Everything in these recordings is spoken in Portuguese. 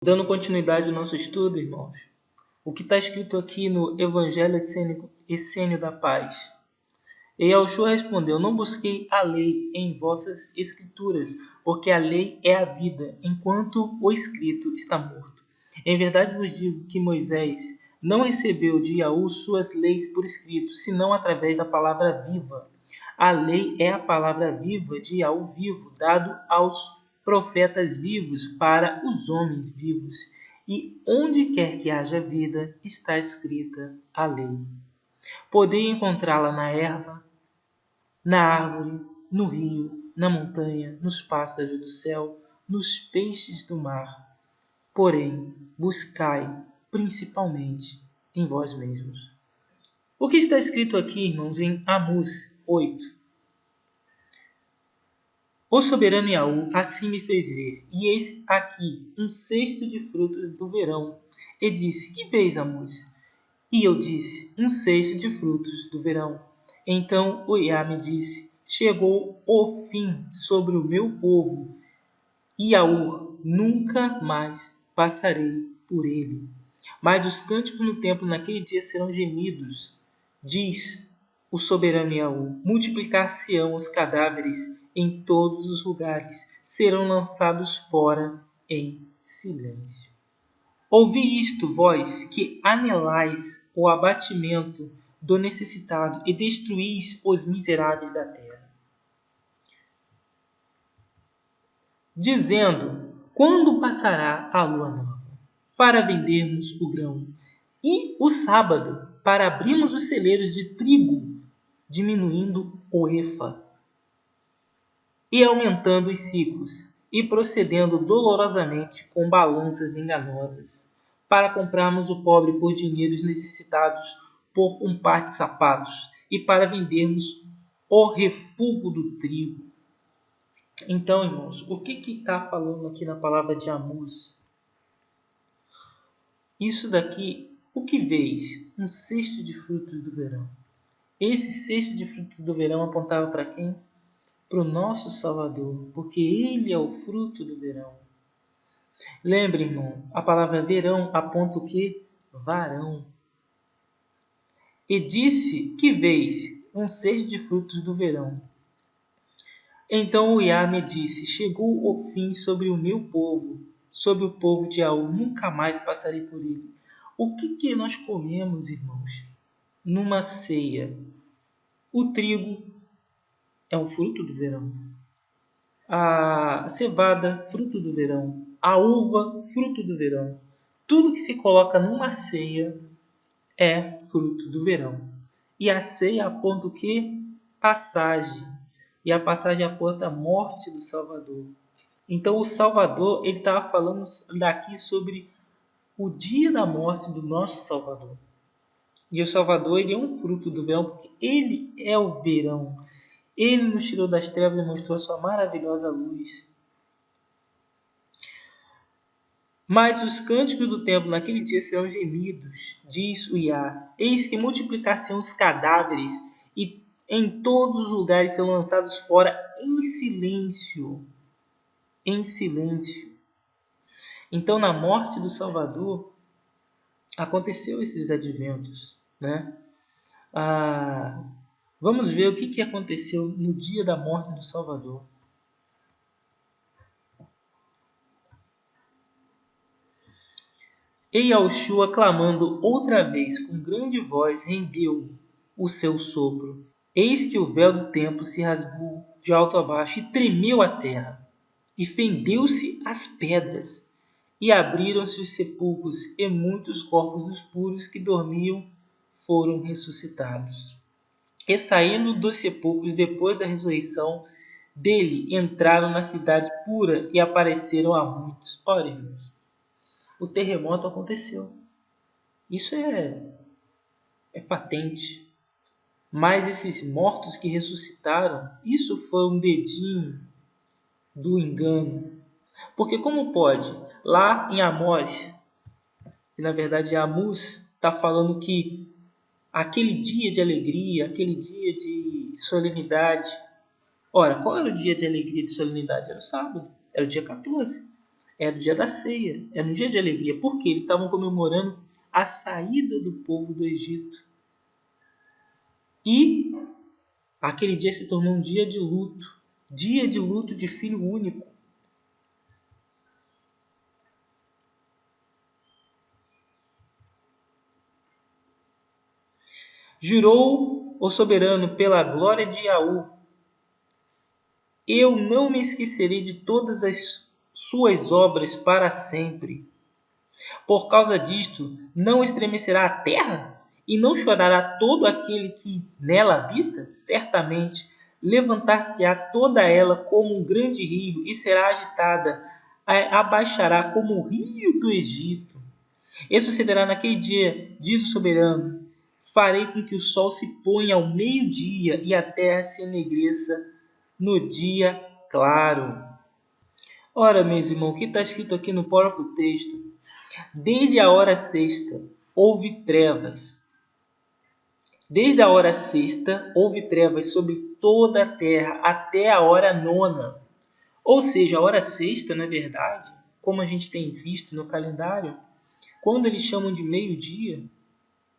Dando continuidade ao nosso estudo, irmãos, o que está escrito aqui no Evangelho Essênio da Paz. E Yahushua respondeu: não busquei a lei em vossas escrituras, porque a lei é a vida, enquanto o escrito está morto. Em verdade vos digo que Moisés não recebeu de Yahu suas leis por escrito, senão através da palavra viva. A lei é a palavra viva de Yahu vivo, dado aos profetas vivos para os homens vivos. E onde quer que haja vida, está escrita a lei. Podei encontrá-la na erva, na árvore, no rio, na montanha, nos pássaros do céu, nos peixes do mar. Porém, buscai principalmente em vós mesmos. O que está escrito aqui, irmãos, em Amós 8? O soberano Yahu assim me fez ver, e eis aqui um cesto de frutos do verão. E disse: que vês, Amós? E eu disse: um cesto de frutos do verão. Então o Yah me disse: chegou o fim sobre o meu povo, e Yahu nunca mais passarei por ele. Mas os cânticos no templo naquele dia serão gemidos, diz o soberano Yahu. Multiplicar-se-ão os cadáveres em todos os lugares, serão lançados fora em silêncio. Ouvi isto, vós que anelais o abatimento do necessitado e destruís os miseráveis da terra. Dizendo: quando passará a lua nova, para vendermos o grão, e o sábado, para abrirmos os celeiros de trigo, diminuindo o efa, e aumentando os ciclos, e procedendo dolorosamente com balanças enganosas, para comprarmos o pobre por dinheiros necessitados por um par de sapatos, e para vendermos o refúgio do trigo. Então, irmãos, o que está falando aqui na palavra de Amós? Isso daqui, o que vês? Um cesto de frutos do verão. Esse cesto de frutos do verão apontava para quem? Para o nosso Salvador, porque Ele é o fruto do verão. Lembre, irmão, a palavra verão aponta o que? Varão. E disse: que vês? Um cesto de frutos do verão. Então o Yah me disse: chegou o fim sobre o meu povo, sobre o povo de Yahu, nunca mais passarei por ele. O que nós comemos, irmãos, numa ceia? O trigo é um fruto do verão. A cevada, fruto do verão. A uva, fruto do verão. Tudo que se coloca numa ceia é fruto do verão. E a ceia aponta o que? Passagem. E a passagem aponta a morte do Salvador. Então o Salvador, ele estava falando daqui sobre o dia da morte do nosso Salvador. E o Salvador, ele é um fruto do verão, porque ele é o verão. Ele nos tirou das trevas e mostrou a sua maravilhosa luz. Mas os cânticos do templo naquele dia serão gemidos, diz o Yah. Eis que multiplicar-se-ão os cadáveres e em todos os lugares serão lançados fora em silêncio. Em silêncio. Então, na morte do Salvador, aconteceu esses adventos, né? Vamos ver o que aconteceu no dia da morte do Salvador. E Yahushua, clamando outra vez com grande voz, rendeu o seu sopro. Eis que o véu do templo se rasgou de alto a baixo e tremeu a terra, e fendeu-se as pedras, e abriram-se os sepulcros, e muitos corpos dos puros que dormiam foram ressuscitados. E saindo dos sepulcros depois da ressurreição dele, entraram na cidade pura e apareceram a muitos. Ora, irmãos, o terremoto aconteceu. Isso é patente. Mas esses mortos que ressuscitaram, isso foi um dedinho do engano. Porque como pode? Lá em Amós, que na verdade Amós está falando que aquele dia de alegria, aquele dia de solenidade. Ora, qual era o dia de alegria e de solenidade? Era o sábado, era o dia 14. Era o dia da ceia, era um dia de alegria. Por quê? Eles estavam comemorando a saída do povo do Egito. E aquele dia se tornou um dia de luto de filho único. Jurou o soberano pela glória de Yaú: eu não me esquecerei de todas as suas obras para sempre. Por causa disto, não estremecerá a terra? E não chorará todo aquele que nela habita? Certamente, levantar-se-á toda ela como um grande rio e será agitada, abaixará como o rio do Egito. E sucederá naquele dia, diz o soberano: farei com que o sol se ponha ao meio-dia e a terra se enegreça no dia claro. Ora, meus irmãos, o que está escrito aqui no próprio texto? Desde a hora sexta houve trevas. Desde a hora sexta houve trevas sobre toda a terra até a hora nona. Ou seja, a hora sexta, na verdade, como a gente tem visto no calendário, quando eles chamam de meio-dia,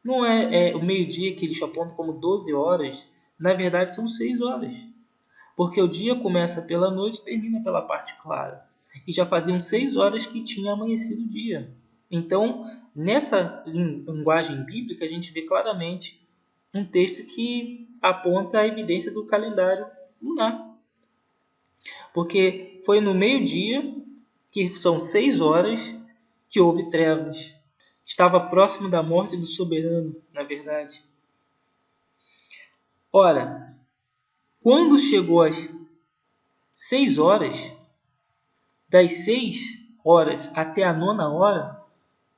não é o meio-dia que eles apontam como 12 horas, na verdade são 6 horas. Porque o dia começa pela noite e termina pela parte clara. E já faziam 6 horas que tinha amanhecido o dia. Então, nessa linguagem bíblica, a gente vê claramente um texto que aponta a evidência do calendário lunar. Porque foi no meio-dia, que são 6 horas, que houve trevas. Estava próximo da morte do soberano, na verdade. Ora, quando chegou às 6 horas, das 6 horas até a nona hora,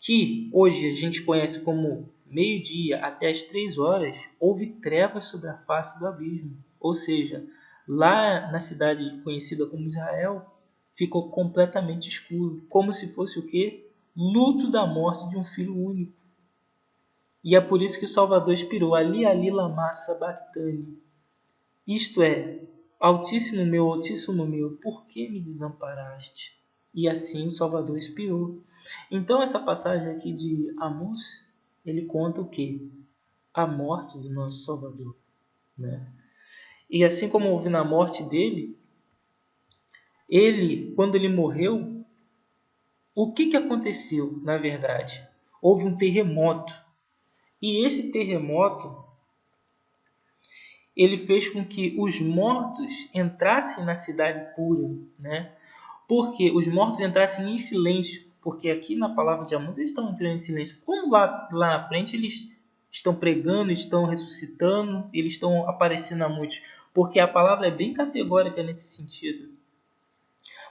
que hoje a gente conhece como meio-dia até as 3 horas, houve trevas sobre a face do abismo. Ou seja, lá na cidade conhecida como Israel, ficou completamente escuro, como se fosse o quê? Luto da morte de um filho único. E é por isso que o Salvador expirou: ali, ali, lama sabachthani. Isto é, Altíssimo meu, por que me desamparaste? E assim o Salvador expirou. Então essa passagem aqui de Amós, ele conta o quê? A morte do nosso Salvador, né? E assim como houve na morte dele, quando ele morreu, o que aconteceu, na verdade? Houve um terremoto. E esse terremoto, ele fez com que os mortos entrassem na cidade pura, né? Porque os mortos entrassem em silêncio, porque aqui na palavra de Amós eles estão entrando em silêncio. Como lá na frente eles estão pregando, estão ressuscitando, eles estão aparecendo a muitos, porque a palavra é bem categórica nesse sentido.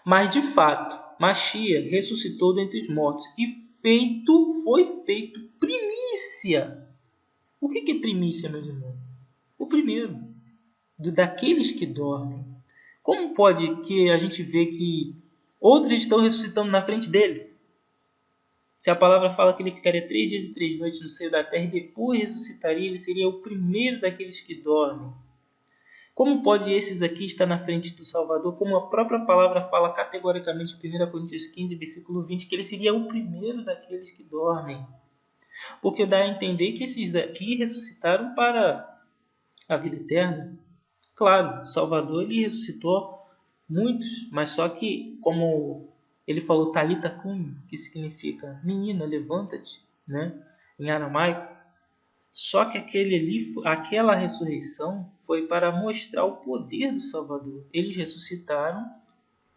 Mas de fato, Mashiach ressuscitou dentre os mortos e foi feito primícia. O que é primícia, meus irmãos? O primeiro, daqueles que dormem. Como pode que a gente vê que outros estão ressuscitando na frente dele? Se a palavra fala que ele ficaria 3 dias e 3 noites no seio da terra e depois ressuscitaria, ele seria o primeiro daqueles que dormem. Como pode esses aqui estar na frente do Salvador? Como a própria palavra fala categoricamente em 1 Coríntios 15, versículo 20, que ele seria o primeiro daqueles que dormem. Porque dá a entender que esses aqui ressuscitaram para a vida eterna. Claro, o Salvador ele ressuscitou muitos, mas só que, como ele falou Talita Cumi, que significa menina, levanta-te, né? Em aramaico. Só que aquela ressurreição foi para mostrar o poder do Salvador. Eles ressuscitaram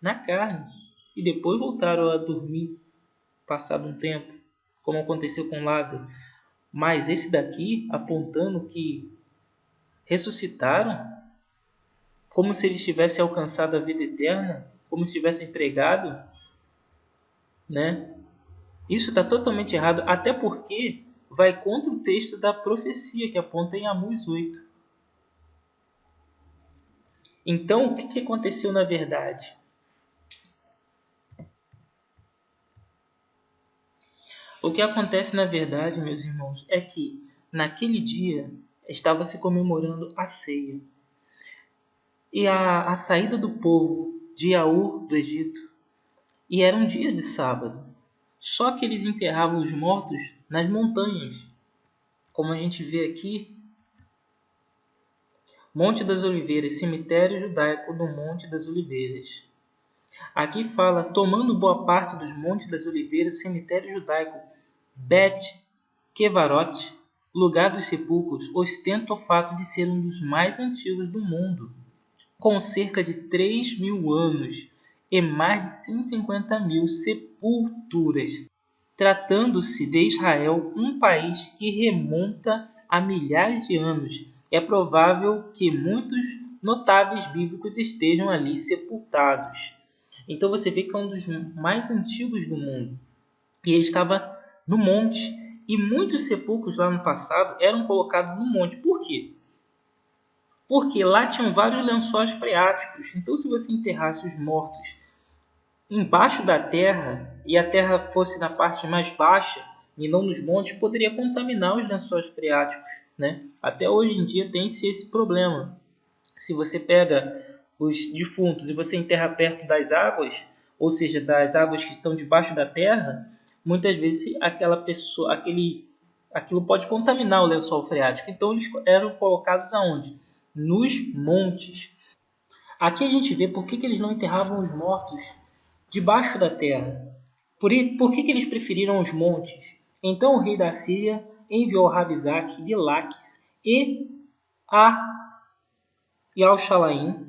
na carne e depois voltaram a dormir, passado um tempo, como aconteceu com Lázaro. Mas esse daqui, apontando que ressuscitaram, como se eles tivessem alcançado a vida eterna, como se tivessem pregado, né? Isso está totalmente errado, até porque vai contra o texto da profecia que aponta em Amós 8. Então, o que aconteceu na verdade? O que acontece na verdade, meus irmãos, é que naquele dia estava se comemorando a ceia. E a saída do povo de Yaú do Egito. e era um dia de sábado. Só que eles enterravam os mortos nas montanhas, como a gente vê aqui, Monte das Oliveiras, cemitério judaico do Monte das Oliveiras. Aqui fala, tomando boa parte dos Montes das Oliveiras, o cemitério judaico Bet Kevarot, lugar dos sepulcros, ostenta o fato de ser um dos mais antigos do mundo, com cerca de 3.000 anos e mais de 150.000 sepulturas, tratando-se de Israel, um país que remonta a milhares de anos. É provável que muitos notáveis bíblicos estejam ali sepultados. Então você vê que é um dos mais antigos do mundo. E ele estava no monte. E muitos sepulcros lá no passado eram colocados no monte. Por quê? Porque lá tinham vários lençóis freáticos. Então, se você enterrasse os mortos embaixo da terra e a terra fosse na parte mais baixa e não nos montes, poderia contaminar os lençóis freáticos, né? Até hoje em dia tem-se esse problema. Se você pega os defuntos e você enterra perto das águas, ou seja, das águas que estão debaixo da terra, muitas vezes aquilo pode contaminar o lençol freático. Então eles eram colocados aonde? Nos montes. Aqui a gente vê por que eles não enterravam os mortos debaixo da terra. Por que eles preferiram os montes? Então o rei da Síria enviou Rabizaque de Laques e ao Shalaim,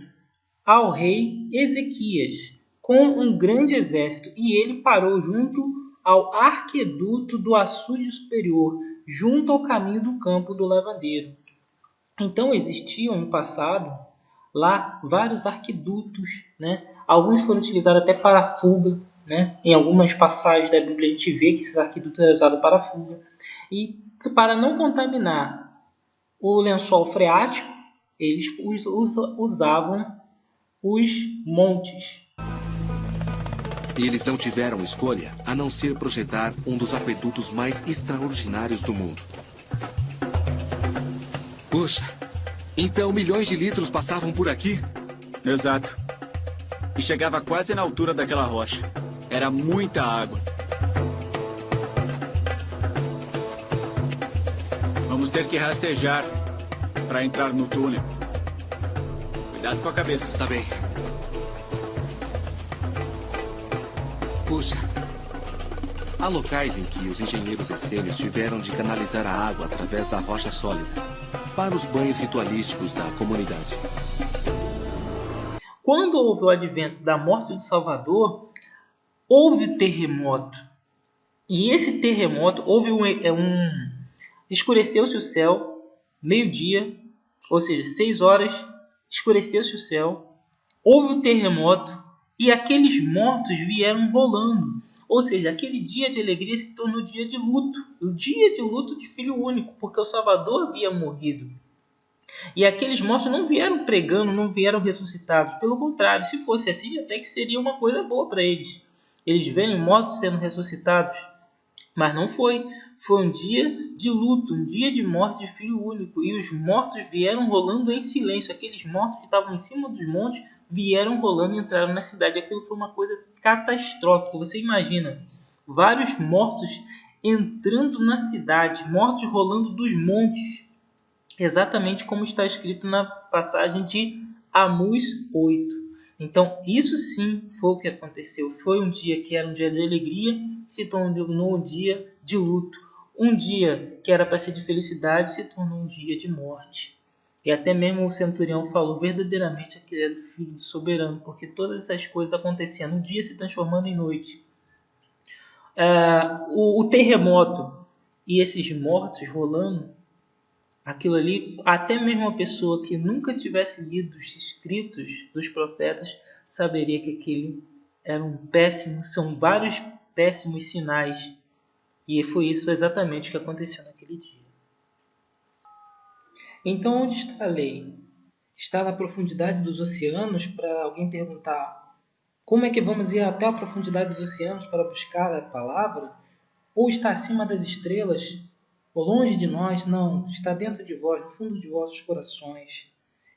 ao rei Ezequias, com um grande exército, e ele parou junto ao arqueduto do açude superior, junto ao caminho do campo do lavandeiro. Então existiam no passado lá vários arquedutos, né? Alguns foram utilizados até para fuga, né? Em algumas passagens da Bíblia a gente vê que esses arquedutos eram usados para fuga. E para não contaminar o lençol freático, eles usavam os montes. E eles não tiveram escolha a não ser projetar um dos aquedutos mais extraordinários do mundo. Puxa, então milhões de litros passavam por aqui? Exato. E chegava quase na altura daquela rocha. Era muita água. Vamos ter que rastejar para entrar no túnel. Cuidado com a cabeça. Está bem. Puxa, há locais em que os engenheiros essênios tiveram de canalizar a água através da rocha sólida para os banhos ritualísticos da comunidade. Quando houve o advento da morte do Salvador, houve terremoto. E esse terremoto, escureceu-se o céu, meio-dia, ou seja, 6 horas, escureceu-se o céu, houve o terremoto e aqueles mortos vieram rolando. Ou seja, aquele dia de alegria se tornou dia de luto. O dia de luto de filho único, porque o Salvador havia morrido. E aqueles mortos não vieram pregando, não vieram ressuscitados. Pelo contrário, se fosse assim, até que seria uma coisa boa para eles. Eles verem mortos sendo ressuscitados. Mas não foi. Foi um dia de luto, um dia de morte de filho único. E os mortos vieram rolando em silêncio. Aqueles mortos que estavam em cima dos montes vieram rolando e entraram na cidade. Aquilo foi uma coisa catastrófica. Você imagina, vários mortos entrando na cidade, mortos rolando dos montes. Exatamente como está escrito na passagem de Amós 8. Então, isso sim foi o que aconteceu. Foi um dia que era um dia de alegria, se tornou um dia de luto. Um dia que era para ser de felicidade, se tornou um dia de morte. E até mesmo o centurião falou verdadeiramente que ele era o filho do soberano, porque todas essas coisas aconteciam, um dia se transformando em noite. O terremoto e esses mortos rolando, aquilo ali, até mesmo uma pessoa que nunca tivesse lido os escritos dos profetas saberia que aquele era são vários péssimos sinais. E foi isso exatamente que aconteceu naquele dia. Então, onde está a lei? Está na profundidade dos oceanos? Para alguém perguntar, como é que vamos ir até a profundidade dos oceanos para buscar a palavra? Ou está acima das estrelas? Ou longe de nós? Não, está dentro de vós, no fundo de vossos corações.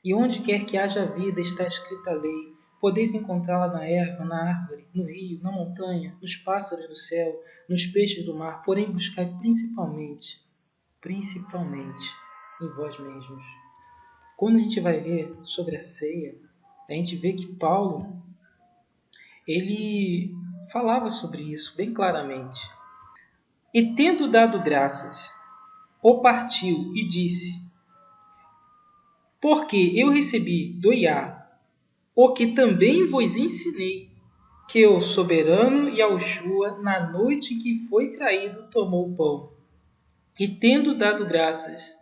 E onde quer que haja vida está escrita a lei, Podeis encontrá-la na erva, na árvore, no rio, na montanha, nos pássaros do céu, nos peixes do mar, porém buscai principalmente em vós mesmos. Quando a gente vai ver sobre a ceia, a gente vê que Paulo, ele falava sobre isso bem claramente. E tendo dado graças, o partiu e disse: porque eu recebi do Iá o que também vos ensinei, que o soberano Yahushua, na noite em que foi traído, tomou o pão. E tendo dado graças,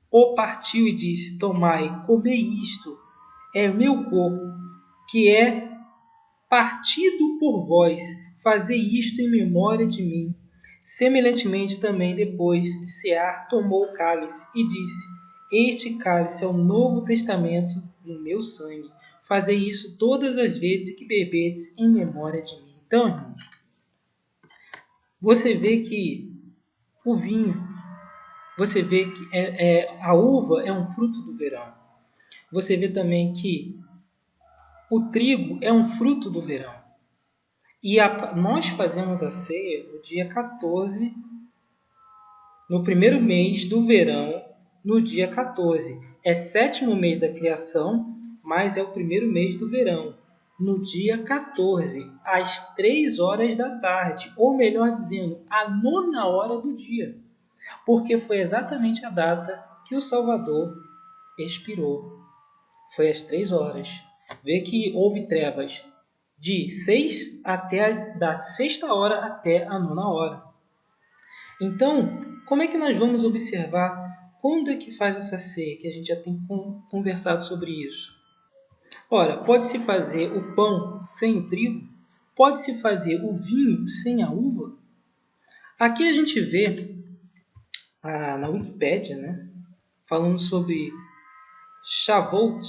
o partiu e disse: tomai, comei isto, é meu corpo, que é partido por vós, fazei isto em memória de mim. Semelhantemente também, depois de cear, tomou o cálice e disse: este cálice é o novo testamento no meu sangue. Fazei isso todas as vezes que bebedes em memória de mim. Então, irmãos, você vê que o vinho, você vê que a uva é um fruto do verão. Você vê também que o trigo é um fruto do verão. E nós fazemos a ceia no dia 14, no primeiro mês do verão, no dia 14. É 7º mês da criação, mas é o primeiro mês do verão. No dia 14, às 3 horas da tarde, ou melhor dizendo, a 9ª hora do dia. Porque foi exatamente a data que o Salvador expirou. Foi às 3 horas. Vê que houve trevas de 6 até da 6ª hora até a 9ª hora. Então, como é que nós vamos observar quando é que faz essa ceia? Que a gente já tem conversado sobre isso. Ora, pode-se fazer o pão sem o trigo? Pode-se fazer o vinho sem a uva? Aqui a gente vê na Wikipédia, né, falando sobre Shavuot.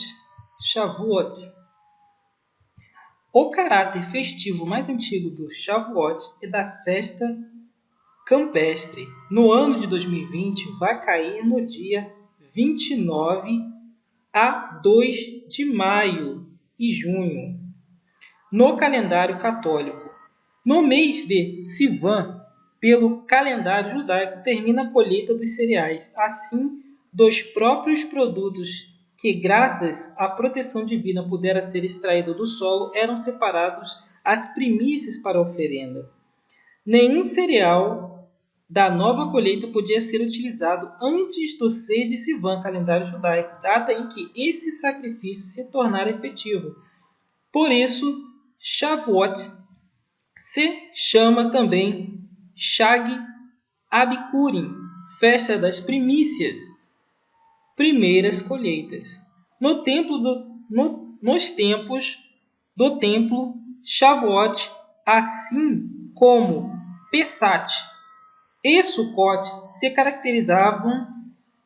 O caráter festivo mais antigo do Shavuot é da festa campestre. No ano de 2020, vai cair no dia 29 a 2 de maio e junho, no calendário católico. No mês de Sivan, pelo calendário judaico, termina a colheita dos cereais, assim dos próprios produtos que, graças à proteção divina, pudera ser extraído do solo, eram separados as primícias para a oferenda. Nenhum cereal da nova colheita podia ser utilizado antes do 6 de Sivan, calendário judaico, data em que esse sacrifício se tornara efetivo. Por isso, Shavuot se chama também Shag Abikurim, festa das primícias, primeiras colheitas. Nos tempos do templo, Shavuot, assim como Pesach e Sukkot, se caracterizavam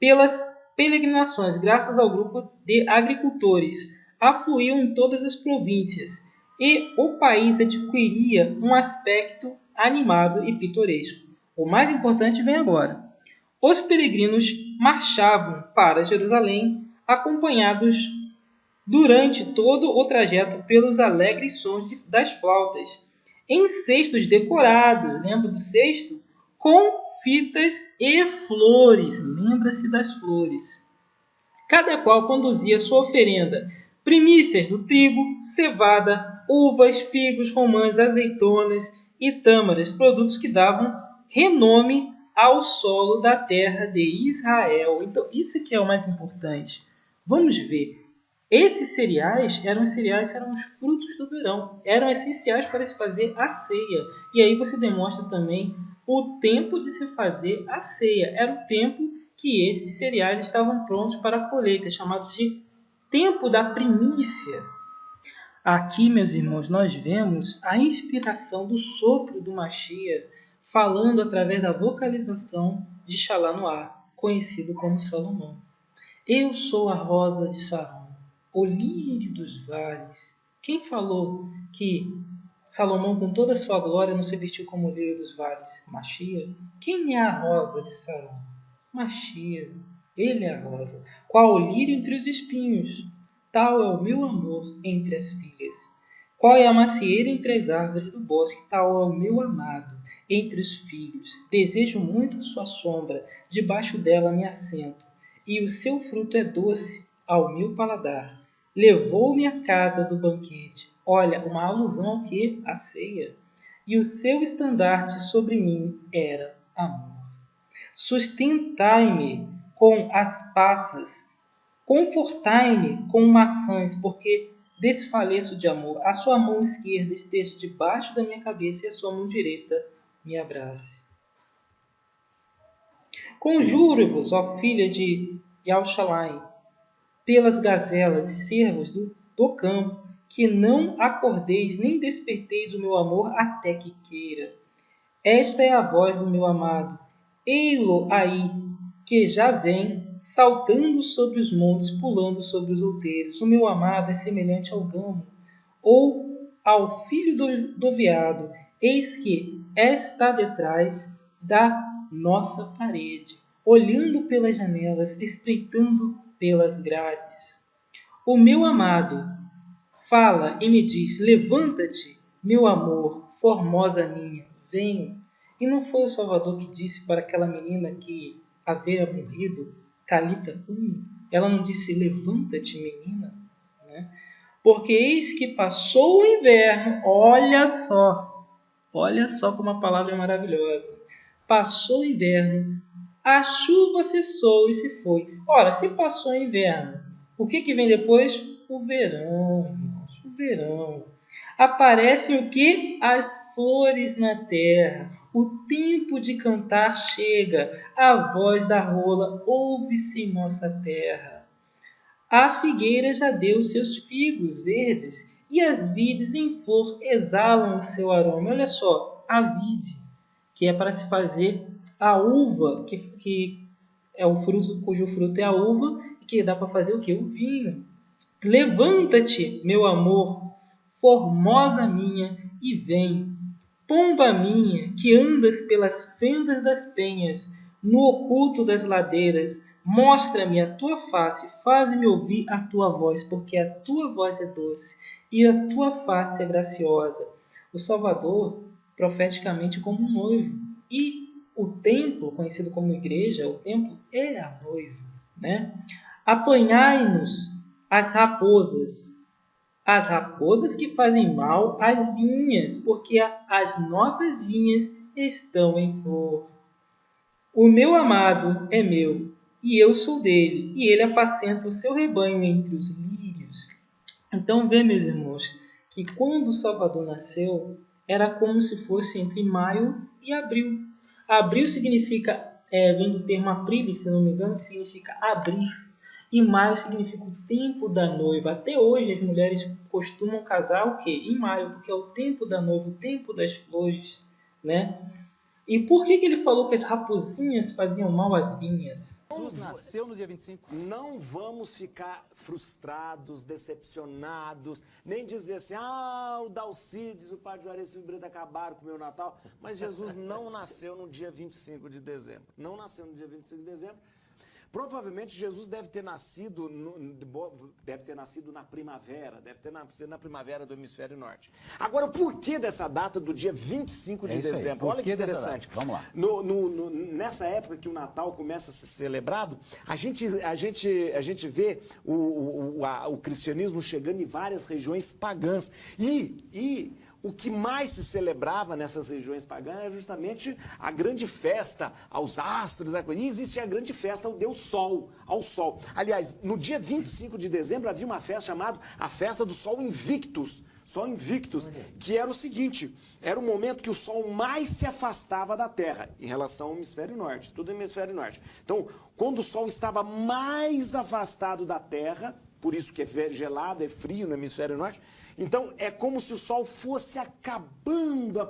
pelas peregrinações, graças ao grupo de agricultores, afluíam em todas as províncias, e o país adquiria um aspecto animado e pitoresco. O mais importante vem agora. Os peregrinos marchavam para Jerusalém, acompanhados durante todo o trajeto pelos alegres sons das flautas, em cestos decorados, lembra do cesto? Com fitas e flores, lembra-se das flores. Cada qual conduzia sua oferenda, primícias do trigo, cevada, uvas, figos, romãs, azeitonas e tâmaras, produtos que davam renome ao solo da terra de Israel. Então, isso que é o mais importante. Vamos ver. Esses cereais eram os frutos do verão. Eram essenciais para se fazer a ceia. E aí você demonstra também o tempo de se fazer a ceia. Era o tempo que esses cereais estavam prontos para a colheita, chamado de tempo da primícia. Aqui, meus irmãos, nós vemos a inspiração do sopro do Mashiach, falando através da vocalização de Shalanoá, conhecido como Salomão. Eu sou a rosa de Sharon, o lírio dos vales. Quem falou que Salomão, com toda a sua glória, não se vestiu como o lírio dos vales? Mashiach. Quem é a rosa de Sharon? Mashiach. Ele é a rosa. Qual o lírio entre os espinhos? tal é o meu amor entre as filhas. Qual é a macieira entre as árvores do bosque, tal é o meu amado entre os filhos. Desejo muito sua sombra, debaixo dela me assento, e o seu fruto é doce ao meu paladar. Levou-me à casa do banquete. Olha, uma alusão ao quê? A ceia. E o seu estandarte sobre mim era amor. Sustentai-me com as passas, confortai-me com maçãs, porque desfaleço de amor. A sua mão esquerda esteja debaixo da minha cabeça e a sua mão direita me abrace. Conjuro-vos, ó filha de Yalshalai, pelas gazelas e cervos do campo, que não acordeis nem desperteis o meu amor até que queira. Esta é a voz do meu amado. Ei-lo aí, que já vem, saltando sobre os montes, pulando sobre os outeiros. O meu amado é semelhante ao gamo, ou ao filho do veado. Eis que está detrás da nossa parede, olhando pelas janelas, espreitando pelas grades. O meu amado fala e me diz: levanta-te, meu amor, formosa minha, venho. E não foi o Salvador que disse para aquela menina que havia morrido, Talita cumi? Ela não disse: levanta-te, menina, né? Porque eis que passou o inverno. Olha só como a palavra é maravilhosa. Passou o inverno, a chuva cessou e se foi. Ora, se passou o inverno, o que vem depois? O verão, irmãos, o verão. Aparecem o que? As flores na terra. O tempo de cantar chega. A voz da rola ouve-se em nossa terra. A figueira já deu seus figos verdes e as vides em flor exalam o seu aroma. Olha só, a vide, que é para se fazer a uva, que é o fruto, cujo fruto é a uva, e que dá para fazer o quê? O vinho. Levanta-te, meu amor, formosa minha, e vem. Pomba minha, que andas pelas fendas das penhas, no oculto das ladeiras, mostra-me a tua face, faz-me ouvir a tua voz, porque a tua voz é doce e a tua face é graciosa. O Salvador, profeticamente, como um noivo. E o templo, conhecido como igreja, o templo é a noiva, né? Apanhai-nos as raposas que fazem mal às vinhas, porque as nossas vinhas estão em flor. O meu amado é meu, e eu sou dele, e ele apacenta o seu rebanho entre os lírios. Então, vê, meus irmãos, que quando o Salvador nasceu, era como se fosse entre maio e abril. Abril significa, vem do termo aprilis, se não me engano, que significa abrir. E maio significa o tempo da noiva. Até hoje as mulheres costumam casar o quê? Em maio, porque é o tempo da noiva, o tempo das flores, né? E por que ele falou que as raposinhas faziam mal às vinhas? Jesus nasceu no dia 25. Não vamos ficar frustrados, decepcionados, nem dizer assim: ah, o Dalcides, o Padre Juarez e o Brito acabaram com o meu Natal. Mas Jesus não nasceu no dia 25 de dezembro. Não nasceu no dia 25 de dezembro. Provavelmente Jesus deve ter nascido na primavera, deve ter nascido na primavera do hemisfério norte. Agora, o porquê dessa data do dia 25 de dezembro? Olha que interessante. Vamos lá. Nessa época que o Natal começa a ser celebrado, a gente vê o cristianismo chegando em várias regiões pagãs. E o que mais se celebrava nessas regiões pagãs é justamente a grande festa aos astros. E existia a grande festa ao Deus Sol, ao Sol. Aliás, no dia 25 de dezembro havia uma festa chamada a Festa do Sol Invictus. Sol Invictus, que era o seguinte: era o momento que o Sol mais se afastava da Terra em relação ao hemisfério norte, tudo no hemisfério norte. Então, quando o Sol estava mais afastado da Terra, por isso que é gelado, é frio no hemisfério norte, então é como se o Sol fosse acabando,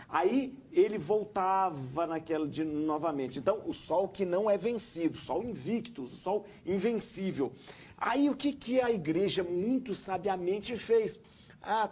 aí ele voltava novamente. Então, o Sol que não é vencido, o Sol Invictus, o Sol invencível. Aí o que a igreja muito sabiamente fez?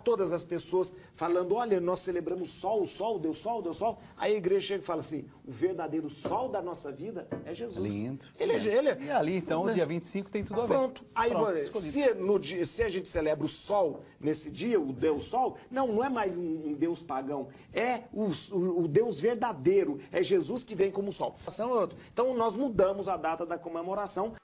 todas as pessoas falando, olha, nós celebramos o sol, Deus Sol. Aí a igreja chega e fala assim, o verdadeiro sol da nossa vida é Jesus. Lindo. Ele é. E ali, então, o dia 25 tem tudo a ver. Pronto. Aí, Escolhido. se a gente celebra o sol nesse dia, o Deus Sol, não é mais um Deus pagão. É o Deus verdadeiro. É Jesus que vem como sol. Então, nós mudamos a data da comemoração.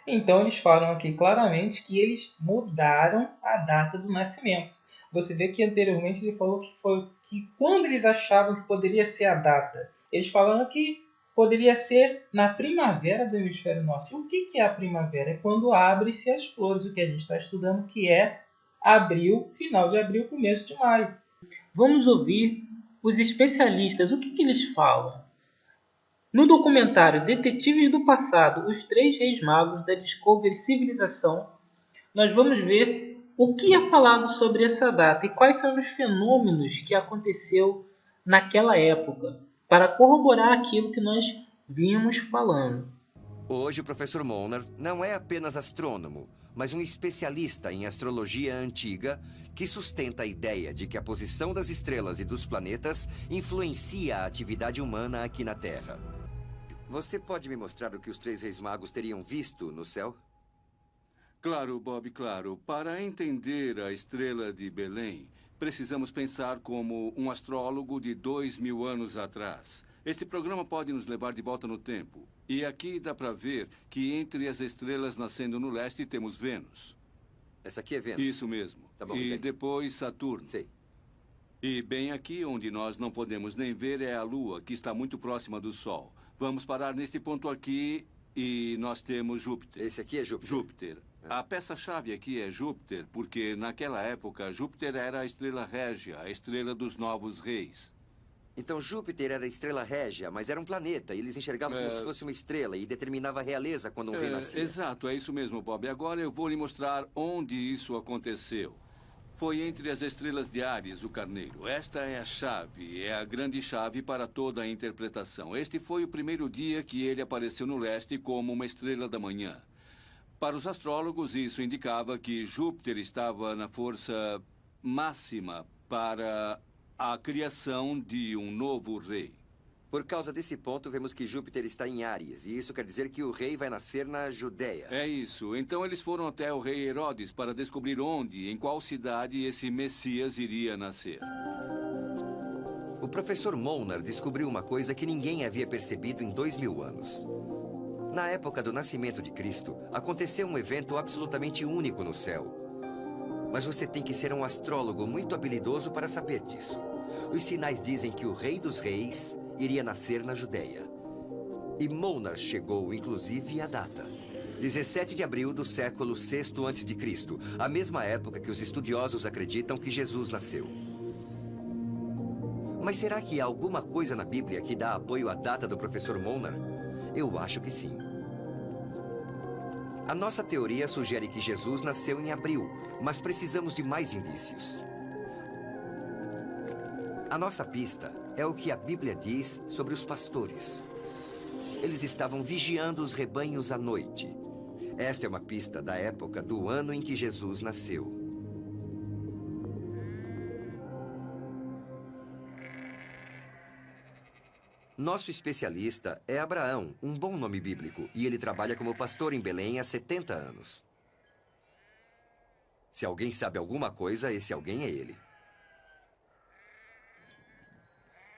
Então, eles falam aqui claramente que eles mudaram a data do nascimento. Você vê que anteriormente ele falou que foi que quando eles achavam que poderia ser a data, eles falaram que poderia ser na primavera do hemisfério norte. O que é a primavera? É quando abrem-se as flores, o que a gente está estudando, que é abril, final de abril, começo de maio. Vamos ouvir os especialistas, o que eles falam. No documentário Detetives do Passado, Os Três Reis Magos da Discovery Civilização, nós vamos ver o que é falado sobre essa data e quais são os fenômenos que aconteceu naquela época, para corroborar aquilo que nós vínhamos falando. Hoje o professor Molnar não é apenas astrônomo, mas um especialista em astrologia antiga que sustenta a ideia de que a posição das estrelas e dos planetas influencia a atividade humana aqui na Terra. Você pode me mostrar o que os Três Reis Magos teriam visto no céu? Claro, Bob, claro. Para entender a estrela de Belém, precisamos pensar como um astrólogo de 2000 anos atrás. Este programa pode nos levar de volta no tempo. E aqui dá para ver que entre as estrelas nascendo no leste temos Vênus. Essa aqui é Vênus? Isso mesmo. Tá bom, e depois Saturno. Sei. E bem aqui, onde nós não podemos nem ver, é a Lua, que está muito próxima do Sol. Vamos parar neste ponto aqui e nós temos Júpiter. Esse aqui é Júpiter? Júpiter. A peça-chave aqui é Júpiter, porque naquela época Júpiter era a estrela régia, a estrela dos novos reis. Então Júpiter era a estrela régia, mas era um planeta. E eles enxergavam como se fosse uma estrela e determinava a realeza quando um rei nascia. Exato, é isso mesmo, Bob. Agora eu vou lhe mostrar onde isso aconteceu. Foi entre as estrelas de Áries, o carneiro. Esta é a chave, é a grande chave para toda a interpretação. Este foi o primeiro dia que ele apareceu no leste como uma estrela da manhã. Para os astrólogos, isso indicava que Júpiter estava na força máxima para a criação de um novo rei. Por causa desse ponto, vemos que Júpiter está em Áries, e isso quer dizer que o rei vai nascer na Judéia. É isso. Então eles foram até o rei Herodes para descobrir onde, em qual cidade esse Messias iria nascer. O professor Molnar descobriu uma coisa que ninguém havia percebido em 2000 anos. Na época do nascimento de Cristo, aconteceu um evento absolutamente único no céu. Mas você tem que ser um astrólogo muito habilidoso para saber disso. Os sinais dizem que o Rei dos Reis iria nascer na Judéia. E Molnar chegou, inclusive, à data. 17 de abril do século VI a.C., a mesma época que os estudiosos acreditam que Jesus nasceu. Mas será que há alguma coisa na Bíblia que dá apoio à data do professor Molnar? Eu acho que sim. A nossa teoria sugere que Jesus nasceu em abril, mas precisamos de mais indícios. A nossa pista é o que a Bíblia diz sobre os pastores. Eles estavam vigiando os rebanhos à noite. Esta é uma pista da época do ano em que Jesus nasceu. Nosso especialista é Abraão, um bom nome bíblico, e ele trabalha como pastor em Belém há 70 anos. Se alguém sabe alguma coisa, esse alguém é ele.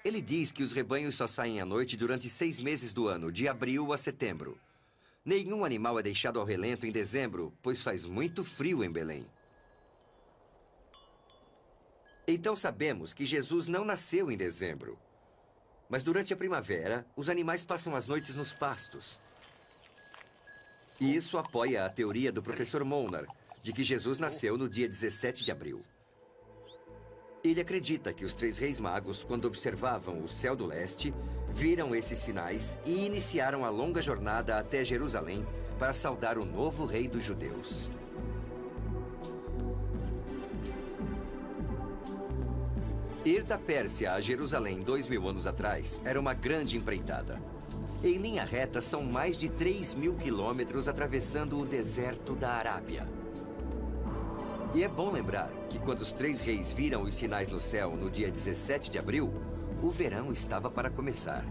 Ele diz que os rebanhos só saem à noite durante 6 meses do ano, de abril a setembro. Nenhum animal é deixado ao relento em dezembro, pois faz muito frio em Belém. Então sabemos que Jesus não nasceu em dezembro. Mas durante a primavera, os animais passam as noites nos pastos. E isso apoia a teoria do professor Molnar, de que Jesus nasceu no dia 17 de abril. Ele acredita que os 3 reis magos, quando observavam o céu do leste, viram esses sinais e iniciaram a longa jornada até Jerusalém para saudar o novo rei dos judeus. Ir da Pérsia a Jerusalém 2000 anos atrás era uma grande empreitada. Em linha reta, são mais de 3.000 quilômetros atravessando o deserto da Arábia. E é bom lembrar que quando os 3 reis viram os sinais no céu no dia 17 de abril, o verão estava para começar.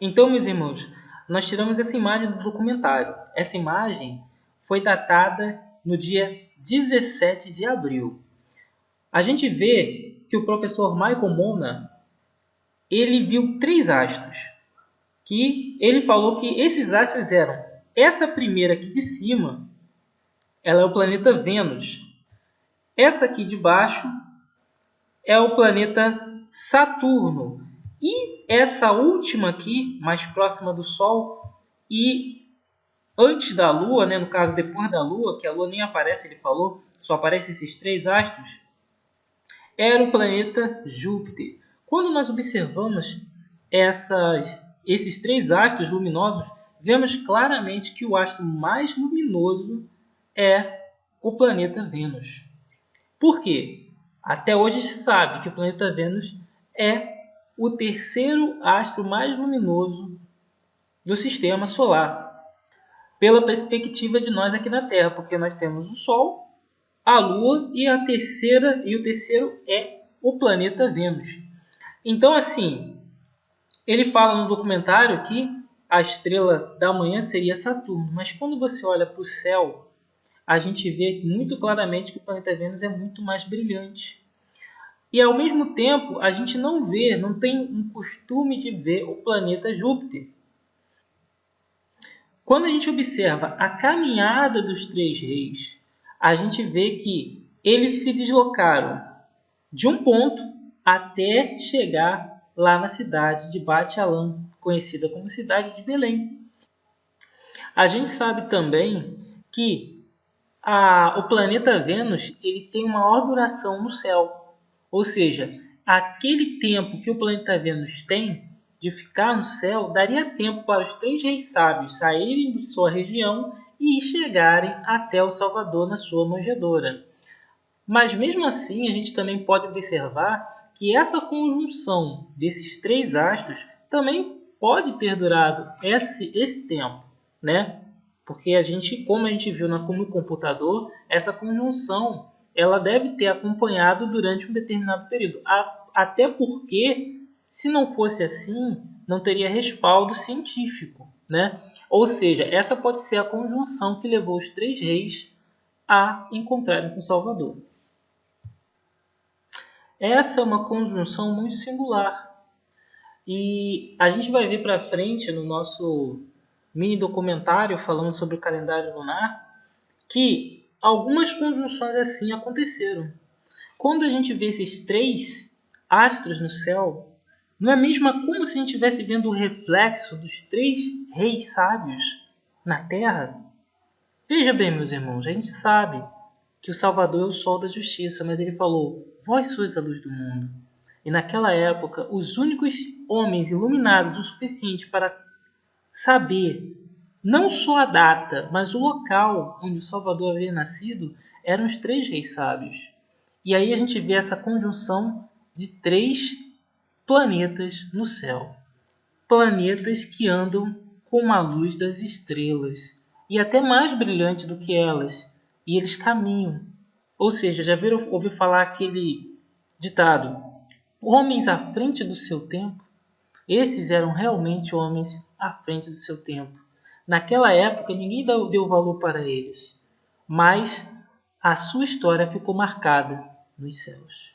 Então, meus irmãos, nós tiramos essa imagem do documentário. Essa imagem foi datada no dia 17 de abril. A gente vê que o professor Michael Mona, ele viu 3 astros, que ele falou que esses astros eram, essa primeira aqui de cima, ela é o planeta Vênus. Essa aqui de baixo é o planeta Saturno. E essa última aqui, mais próxima do Sol e antes da Lua, né, no caso depois da Lua, que a Lua nem aparece, ele falou, só aparecem esses 3 astros, era o planeta Júpiter. Quando nós observamos esses 3 astros luminosos, vemos claramente que o astro mais luminoso é o planeta Vênus. Por quê? Até hoje se sabe que o planeta Vênus é o terceiro astro mais luminoso do sistema solar, pela perspectiva de nós aqui na Terra, porque nós temos o Sol, a Lua e o terceiro é o planeta Vênus. Então, assim, ele fala no documentário que a estrela da manhã seria Saturno, mas quando você olha para o céu, a gente vê muito claramente que o planeta Vênus é muito mais brilhante. E ao mesmo tempo, a gente não tem um costume de ver o planeta Júpiter. Quando a gente observa a caminhada dos 3 reis, a gente vê que eles se deslocaram de um ponto até chegar lá na cidade de Bat Alam, conhecida como cidade de Belém. A gente sabe também que o planeta Vênus ele tem uma maior duração no céu. Ou seja, aquele tempo que o planeta Vênus tem de ficar no céu, daria tempo para os 3 reis sábios saírem de sua região e chegarem até o Salvador na sua manjedoura. Mas mesmo assim, a gente também pode observar que essa conjunção desses 3 astros também pode ter durado esse tempo, né? Porque como a gente viu no computador, essa conjunção ela deve ter acompanhado durante um determinado período. Até porque, se não fosse assim, não teria respaldo científico, né? Ou seja, essa pode ser a conjunção que levou os 3 reis a encontrarem com Salvador. Essa é uma conjunção muito singular. E a gente vai ver para frente no nosso mini documentário falando sobre o calendário lunar que algumas conjunções assim aconteceram. Quando a gente vê esses 3 astros no céu, não é mesmo como se a gente estivesse vendo o reflexo dos 3 reis sábios na Terra? Veja bem, meus irmãos, a gente sabe que o Salvador é o sol da justiça, mas ele falou, vós sois a luz do mundo. E naquela época, os únicos homens iluminados o suficiente para saber não só a data, mas o local onde o Salvador havia nascido eram os 3 reis sábios. E aí a gente vê essa conjunção de 3 planetas no céu. Planetas que andam com a luz das estrelas e até mais brilhante do que elas. E eles caminham. Ou seja, já ouviu falar aquele ditado, homens à frente do seu tempo? Esses eram realmente homens à frente do seu tempo. Naquela época, ninguém deu valor para eles, mas a sua história ficou marcada nos céus.